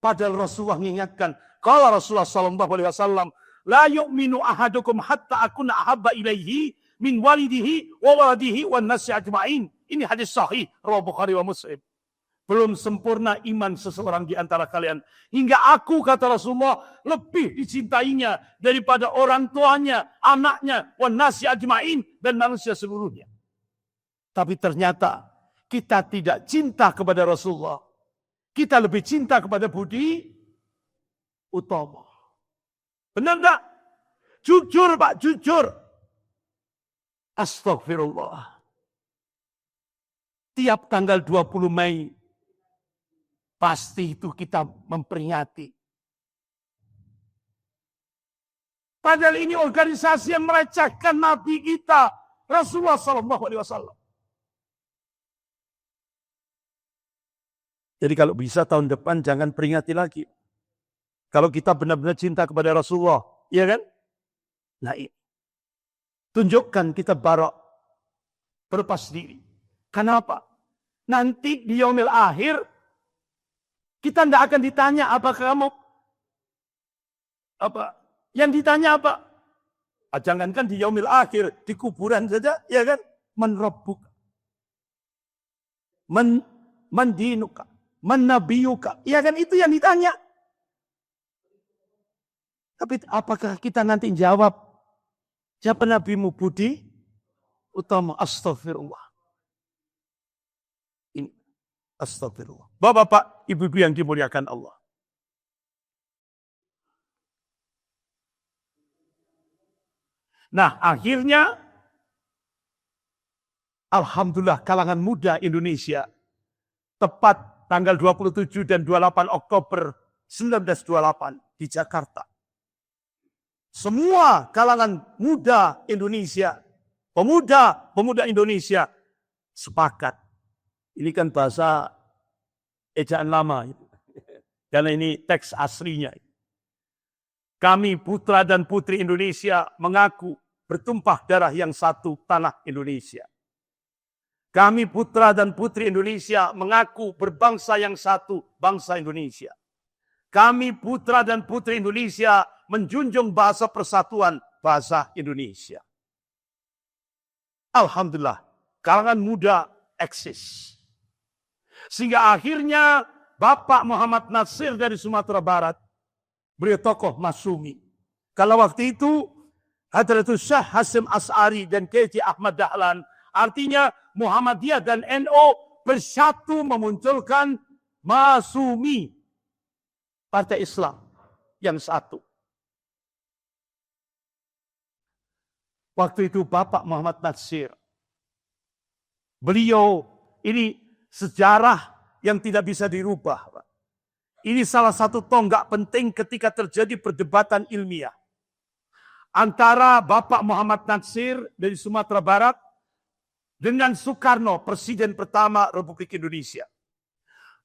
Padahal Rasulullah mengingatkan, kalau Rasulullah SAW, la yu'minu ahadukum hatta akuna ahabba ilaihi min walidihi wa waladihi wa nasi ajma'in. Ini hadis sahih riwayat Bukhari wa Muslim. Belum sempurna iman seseorang di antara kalian hingga aku, kata Rasulullah, lebih dicintainya daripada orang tuanya, anaknya, wa nasi ajma'in, dan manusia seluruhnya. Tapi ternyata kita tidak cinta kepada Rasulullah. Kita lebih cinta kepada Budi Utomo. Benar enggak? Jujur, Pak, jujur. Astagfirullah. Tiap tanggal 20 Mei, pasti itu kita memperingati. Padahal ini organisasi yang melecehkan Nabi kita, Rasulullah SAW. Jadi kalau bisa tahun depan jangan peringati lagi. Kalau kita benar-benar cinta kepada Rasulullah, iya kan? Nah, tunjukkan kita barok, berlepas diri. Kenapa? Nanti di yaumil akhir, kita tidak akan ditanya apakah kamu apa? Yang ditanya apa? Jangankan di yaumil akhir, di kuburan saja, ya kan? Man rabbuka, man dinuka, man nabiyuka. Ya kan, itu yang ditanya. Tapi apakah kita nanti jawab, siapa nabimu Budi Utomo? Astagfirullah. Ini astagfirullah. Bapak-bapak, ibu-ibu yang dimuliakan Allah. Nah, akhirnya alhamdulillah kalangan muda Indonesia tepat tanggal 27 dan 28 Oktober 1928 di Jakarta. Semua kalangan muda Indonesia, pemuda Indonesia sepakat. Ini kan bahasa ejaan lama. Karena ini teks aslinya. Kami putra dan putri Indonesia mengaku bertumpah darah yang satu tanah Indonesia. Kami putra dan putri Indonesia mengaku berbangsa yang satu bangsa Indonesia. Kami putra dan putri Indonesia menjunjung bahasa persatuan bahasa Indonesia. Alhamdulillah, kalangan muda eksis. Sehingga akhirnya Bapak Muhammad Nasir dari Sumatera Barat, beliau tokoh Masyumi. Kalau waktu itu Hadratus Syekh Hasyim Asy'ari dan K.J. Ahmad Dahlan, artinya Muhammadiyah dan NU bersatu memunculkan Masyumi, Partai Islam yang satu. Waktu itu Bapak Muhammad Nasir, beliau ini sejarah yang tidak bisa dirubah. Ini salah satu tonggak penting ketika terjadi perdebatan ilmiah antara Bapak Muhammad Nasir dari Sumatera Barat dengan Soekarno, Presiden pertama Republik Indonesia,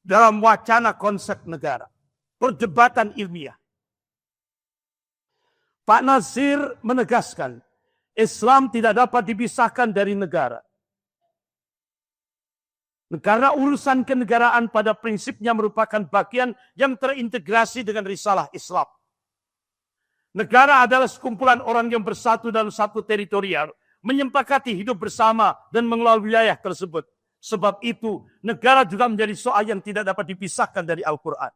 dalam wacana konsep negara. Perdebatan ilmiah. Pak Nasir menegaskan, Islam tidak dapat dipisahkan dari negara. Karena urusan kenegaraan pada prinsipnya merupakan bagian yang terintegrasi dengan risalah Islam. Negara adalah sekumpulan orang yang bersatu dalam satu teritorial, menyepakati hidup bersama dan mengelola wilayah tersebut. Sebab itu, negara juga menjadi soal yang tidak dapat dipisahkan dari Al-Quran.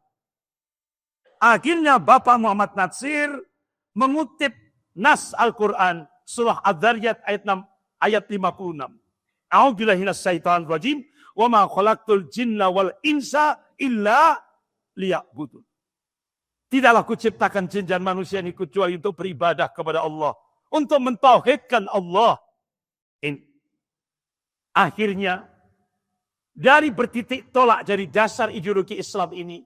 Akhirnya Bapak Muhammad Nasir mengutip nas Al-Quran, surah Ad-Dzariyat ayat 56. A'udzubillahi minasyaitonir rajim. Wa ma khalaqtul jinna wal insa illa liya'budun. Tidaklah kuciptakan jin dan manusia ini kecuali untuk beribadah kepada Allah, untuk mentauhidkan Allah. Akhirnya dari bertitik tolak dari dasar ideologi Islam ini,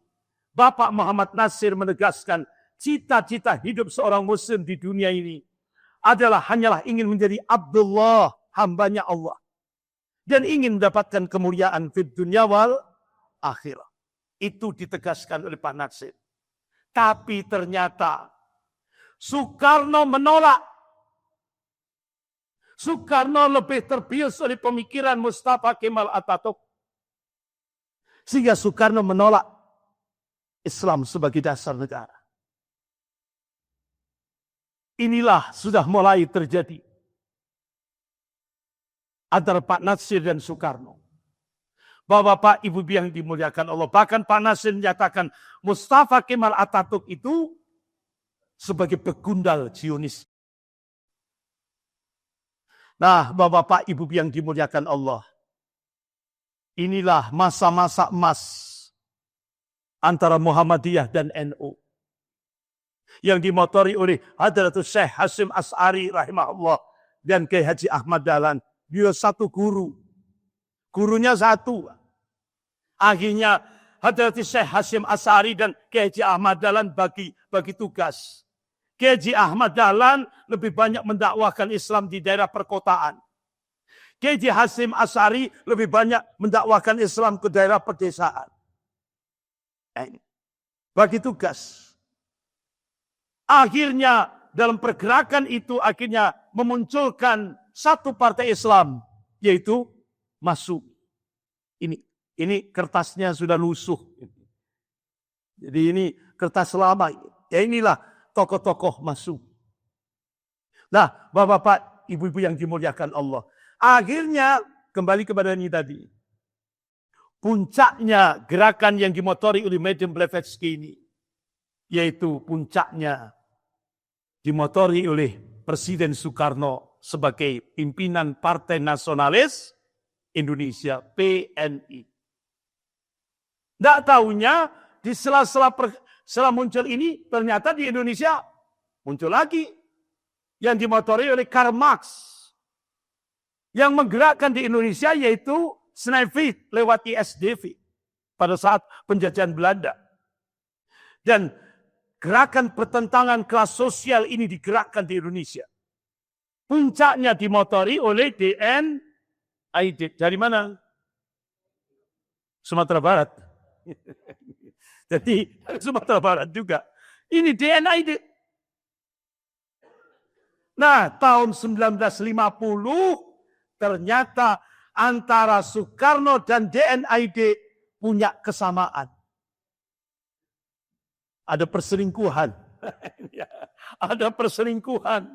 Bapak Muhammad Nasir menegaskan cita-cita hidup seorang muslim di dunia ini adalah hanyalah ingin menjadi Abdullah, hambanya Allah. Dan ingin mendapatkan kemuliaan fid dunya wal akhirah. Itu ditegaskan oleh Pak Nasir. Tapi ternyata Soekarno menolak. Soekarno lebih terbius oleh pemikiran Mustafa Kemal Atatürk. Sehingga Soekarno menolak Islam sebagai dasar negara. Inilah sudah mulai terjadi antara Pak Nasir dan Soekarno. Bapak-bapak, ibu yang dimuliakan Allah. Bahkan Pak Nasir menyatakan Mustafa Kemal Atatürk itu sebagai begundal Zionis. Nah, bapak-bapak, ibu yang dimuliakan Allah. Inilah masa-masa emas antara Muhammadiyah dan NU. Yang dimotori oleh Hadratus Syekh Hasyim Asy'ari rahimahullah dan Kiai Haji Ahmad Dahlan. Dia satu guru. Gurunya satu. Akhirnya Hadratus Syekh Hasyim Asy'ari dan Kiai Haji Ahmad Dahlan bagi tugas. Kiai Haji Ahmad Dahlan lebih banyak mendakwahkan Islam di daerah perkotaan. Kiai Haji Hasyim Asy'ari lebih banyak mendakwahkan Islam ke daerah pedesaan. Bagi tugas. Akhirnya dalam pergerakan itu akhirnya memunculkan satu partai Islam, yaitu Masyumi. Ini kertasnya sudah lusuh. Jadi ini kertas lama. Ya inilah tokoh-tokoh Masyumi. Nah, bapak-bapak, ibu-ibu yang dimuliakan Allah. Akhirnya kembali kepada ini tadi. Puncaknya gerakan yang dimotori oleh Madam Blavatsky ini, yaitu puncaknya dimotori oleh Presiden Soekarno sebagai pimpinan Partai Nasionalis Indonesia, PNI. Tidak tahunya di sela muncul ini, ternyata di Indonesia muncul lagi yang dimotori oleh Karl Marx. Yang menggerakkan di Indonesia yaitu Snevit lewat ISDV pada saat penjajahan Belanda. Dan gerakan pertentangan kelas sosial ini digerakkan di Indonesia. Puncaknya dimotori oleh DNID. Dari mana? Sumatera Barat. Jadi Sumatera Barat juga. Ini DNID. Nah, tahun 1950 ternyata antara Soekarno dan DNID punya kesamaan. Ada perselingkuhan. Ada perselingkuhan.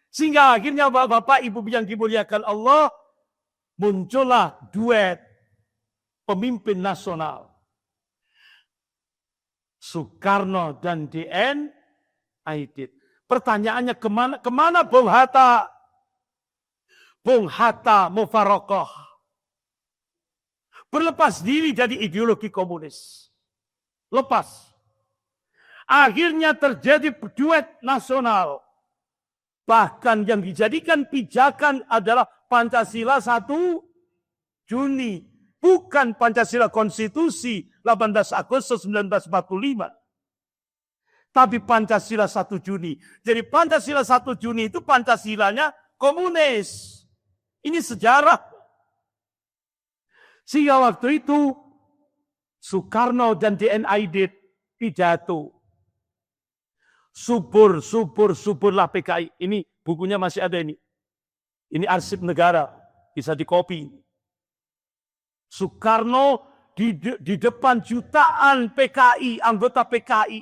Sehingga akhirnya bapak-bapak, ibu yang dimuliakan Allah, muncullah duet pemimpin nasional. Soekarno dan D.N. Aidit. Pertanyaannya kemana Bung Hatta? Bung Hatta Mufarokoh. Berlepas diri dari ideologi komunis. Lepas. Akhirnya terjadi duet nasional. Bahkan yang dijadikan pijakan adalah Pancasila 1 Juni. Bukan Pancasila Konstitusi 18 Agustus 1945. Tapi Pancasila 1 Juni. Jadi Pancasila 1 Juni itu Pancasilanya komunis. Ini sejarah. Sehingga waktu itu Soekarno dan D.N. Aidit pidato. Suburlah PKI. Ini bukunya masih ada ini. Ini arsip negara. Bisa dikopi. Soekarno di depan jutaan PKI, anggota PKI.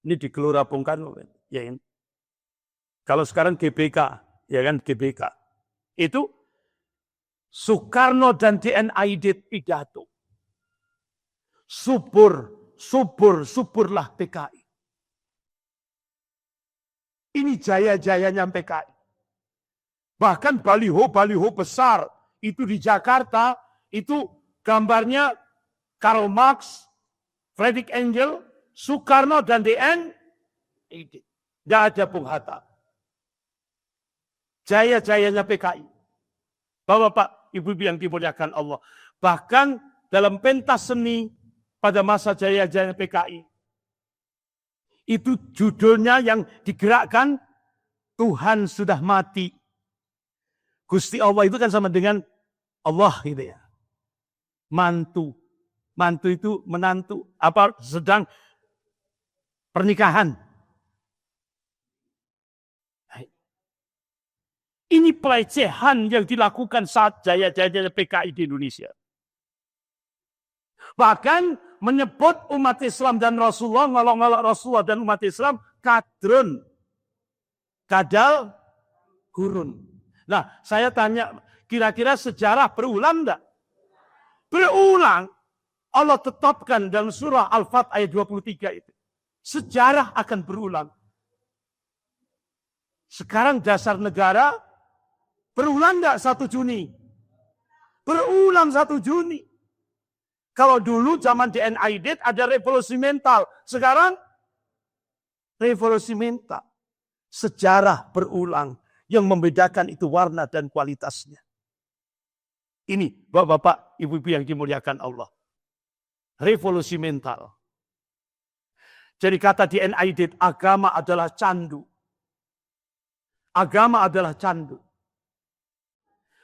Ini di Gelora Bung Karno. Ya, ini. Kalau sekarang GBK, ya kan GBK. Itu Soekarno dan D.N. Aidit pidato. Suburlah PKI. Ini jaya-jayanya PKI. Bahkan baliho besar itu di Jakarta, itu gambarnya Karl Marx, Friedrich Engels, Soekarno dan D.N. Aidit. Tidak ada Bung Hatta. Jaya-jayanya PKI. Bapak, Ibu-ibu yang dimuliakan Allah. Bahkan dalam pentas seni pada masa jaya-jaya PKI. Itu judulnya yang digerakkan, Tuhan sudah mati. Gusti Allah itu kan sama dengan Allah gitu ya. Mantu. Mantu itu menantu. Apa sedang pernikahan. Ini pelecehan yang dilakukan saat jaya-jaya PKI di Indonesia. Bahkan menyebut umat Islam dan Rasulullah, ngolok-ngolok Rasulullah dan umat Islam, kadrun. Kadal gurun. Nah, saya tanya, kira-kira sejarah berulang enggak? Berulang. Allah tetapkan dalam surah Al-Fat ayat 23 itu. Sejarah akan berulang. Sekarang dasar negara berulang enggak 1 Juni? Berulang 1 Juni. Kalau dulu zaman D.N. Aidit ada revolusi mental. Sekarang revolusi mental. Sejarah berulang. Yang membedakan itu warna dan kualitasnya. Ini bapak-bapak, ibu-ibu yang dimuliakan Allah. Revolusi mental. Jadi kata D.N. Aidit, agama adalah candu. Agama adalah candu.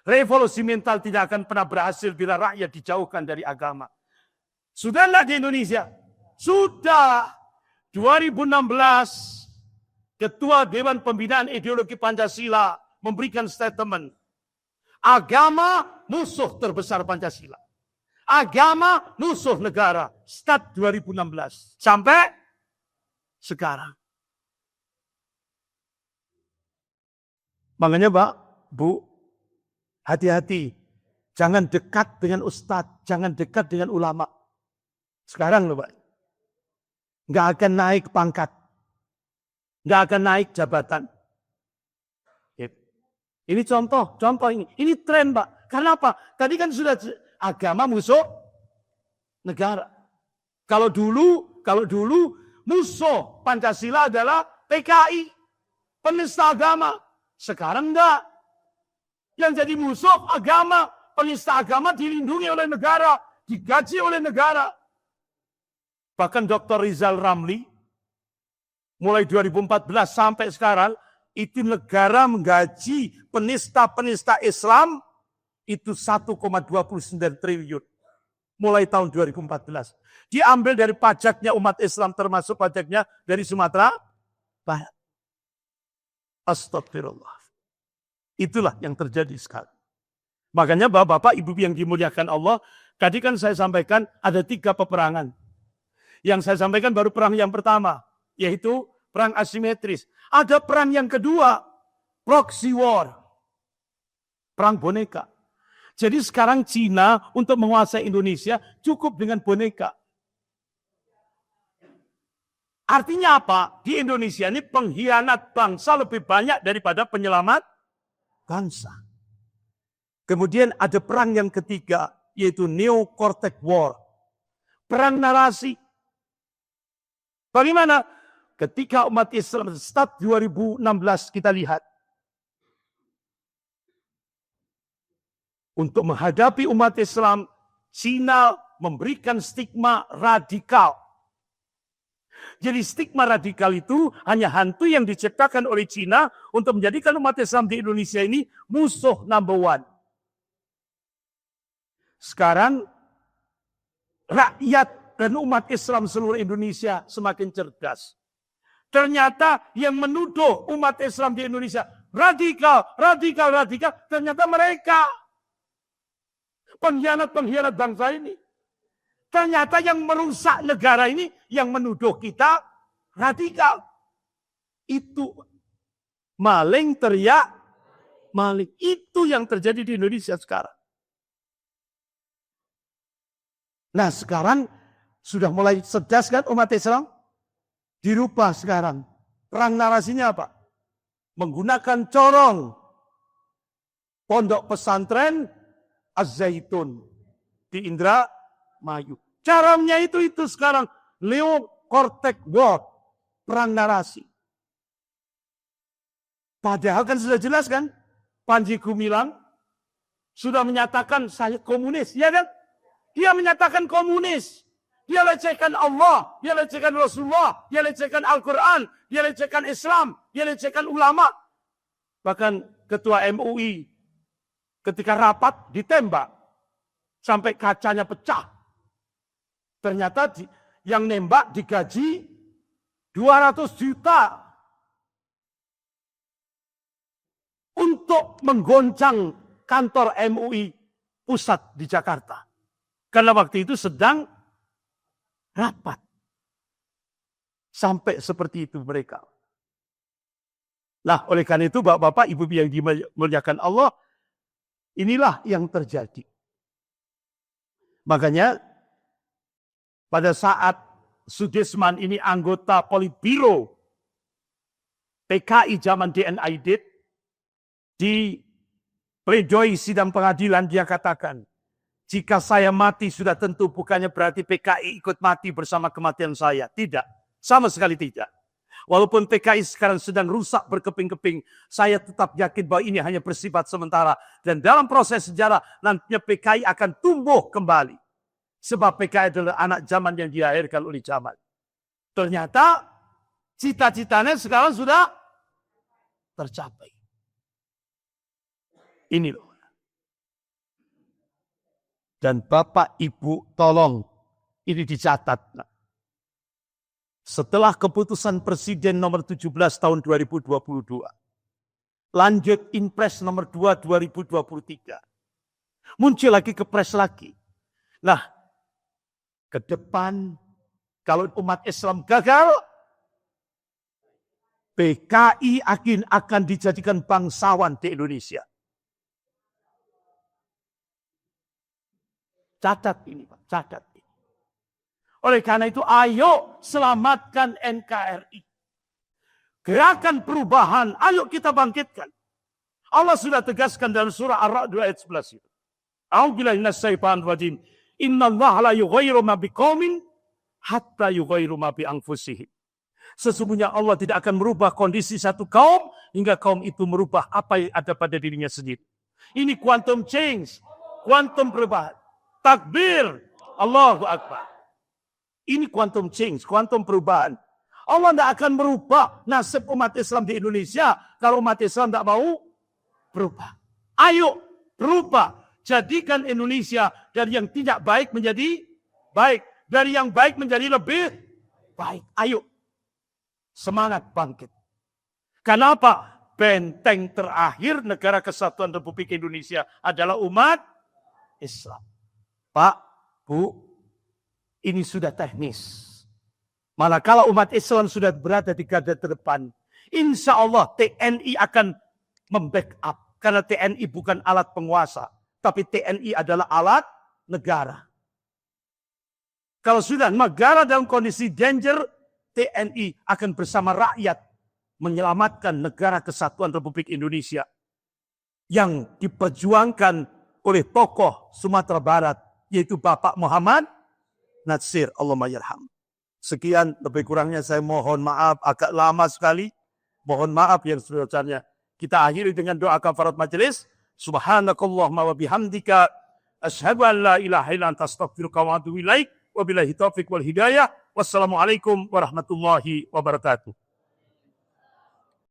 Revolusi mental tidak akan pernah berhasil bila rakyat dijauhkan dari agama. Sudahlah di Indonesia. Sudah. 2016. Ketua Dewan Pembinaan Ideologi Pancasila memberikan statement. Agama musuh terbesar Pancasila. Agama musuh negara. Start 2016. Sampai sekarang. Makanya Pak, Bu, hati-hati. Jangan dekat dengan ustadz. Jangan dekat dengan ulama. Sekarang loh Pak. Nggak akan naik pangkat. Nggak akan naik jabatan. Ini contoh ini. Ini tren Pak. Karena apa? Tadi kan sudah agama musuh negara. Kalau dulu musuh Pancasila adalah PKI. Penista agama. Sekarang enggak. Yang jadi musuh agama, penista agama dilindungi oleh negara, digaji oleh negara. Bahkan Dr. Rizal Ramli, mulai 2014 sampai sekarang, itu negara menggaji penista-penista Islam itu 1,29 triliun. Mulai tahun 2014. Diambil dari pajaknya umat Islam, termasuk pajaknya dari Sumatera Barat. Astagfirullah. Itulah yang terjadi sekarang. Makanya bapak-bapak, ibu yang dimuliakan Allah, tadi kan saya sampaikan ada 3 peperangan. Yang saya sampaikan baru perang yang pertama, yaitu perang asimetris. Ada perang yang kedua, proxy war. Perang boneka. Jadi sekarang Cina untuk menguasai Indonesia cukup dengan boneka. Artinya apa? Di Indonesia ini pengkhianat bangsa lebih banyak daripada penyelamat bangsa. Kemudian ada perang yang ketiga, yaitu Neo-Cortex War. Perang narasi. Bagaimana? Ketika umat Islam start 2016 kita lihat. Untuk menghadapi umat Islam, Cina memberikan stigma radikal. Jadi stigma radikal itu hanya hantu yang diciptakan oleh Cina untuk menjadikan umat Islam di Indonesia ini musuh number one. Sekarang rakyat dan umat Islam seluruh Indonesia semakin cerdas. Ternyata yang menuduh umat Islam di Indonesia radikal, ternyata mereka pengkhianat bangsa ini. Ternyata yang merusak negara ini, yang menuduh kita radikal. Itu maling teriak, maling. Itu yang terjadi di Indonesia sekarang. Nah sekarang sudah mulai cerdas kan umat Islam? Dirubah sekarang. Perang narasinya apa? Menggunakan corong. Pondok pesantren Az-Zaitun di Indramayu. Caranya itu sekarang Neo-Cortex War, perang narasi. Padahal kan sudah jelas kan, Panji Gumilang sudah menyatakan saya komunis, ya kan? Dia menyatakan komunis. Dia lecehkan Allah, dia lecehkan Rasulullah, dia lecehkan Al-Quran, dia lecehkan Islam, dia lecehkan ulama. Bahkan ketua MUI ketika rapat ditembak sampai kacanya pecah. Ternyata yang nembak digaji 200 juta untuk menggoncang kantor MUI pusat di Jakarta. Karena waktu itu sedang rapat. Sampai seperti itu mereka. Nah, oleh karena itu Bapak-bapak, Ibu yang dimuliakan Allah, inilah yang terjadi. Makanya pada saat Sudirman ini anggota Politbiro PKI zaman DN Aidit, di pledoi sidang pengadilan dia katakan, jika saya mati sudah tentu bukannya berarti PKI ikut mati bersama kematian saya. Tidak, sama sekali tidak. Walaupun PKI sekarang sedang rusak berkeping-keping, saya tetap yakin bahwa ini hanya bersifat sementara. Dan dalam proses sejarah, nantinya PKI akan tumbuh kembali. Sebab PKI adalah anak zaman yang dilahirkan oleh zaman. Ternyata, cita-citanya sekarang sudah tercapai. Ini loh. Dan Bapak, Ibu, tolong ini dicatat. Setelah keputusan Presiden nomor 17 tahun 2022, lanjut Inpres nomor 2 2023, muncul lagi kepres lagi. Nah, ke depan kalau umat Islam gagal, PKI akan dijadikan bangsawan di Indonesia. Catat ini, Pak, catat. Oleh karena itu, ayo selamatkan NKRI. Gerakan perubahan, ayo kita bangkitkan. Allah sudah tegaskan dalam surah Ar-Ra'd ayat 11 itu. A'udzubillahi minasyaitonir rajim. Innallaha la yughayyiru ma biqaumin hatta yughayyiru ma bi anfusihim. Sesungguhnya Allah tidak akan merubah kondisi satu kaum hingga kaum itu merubah apa yang ada pada dirinya sendiri. Ini quantum change, quantum perubahan. Takbir, Allahu Akbar. Ini quantum change, quantum perubahan. Allah tidak akan merubah nasib umat Islam di Indonesia kalau umat Islam tidak mau berubah. Ayo berubah. Jadikan Indonesia dari yang tidak baik menjadi baik. Dari yang baik menjadi lebih baik. Ayo. Semangat bangkit. Kenapa? Benteng terakhir negara kesatuan Republik Indonesia adalah umat Islam. Pak, Bu, ini sudah teknis. Malah kalau umat Islam sudah berada di garda terdepan, insya Allah TNI akan membackup. Karena TNI bukan alat penguasa. Tapi TNI adalah alat negara. Kalau sudah negara dalam kondisi danger, TNI akan bersama rakyat menyelamatkan negara kesatuan Republik Indonesia yang diperjuangkan oleh tokoh Sumatera Barat, yaitu Bapak Muhammad Natsir, Allahumma yarham. Sekian, lebih kurangnya saya mohon maaf, agak lama sekali. Mohon maaf yang sebesar-besarnya. Kita akhiri dengan doa kafarat majelis. Subhanakallahumma wa bihamdika asyhadu an la ilaha illa anta astaghfiruka wa atubu ilaik. Wabillahi taufiq wal hidayah. Wassalamualaikum warahmatullahi wabarakatuh.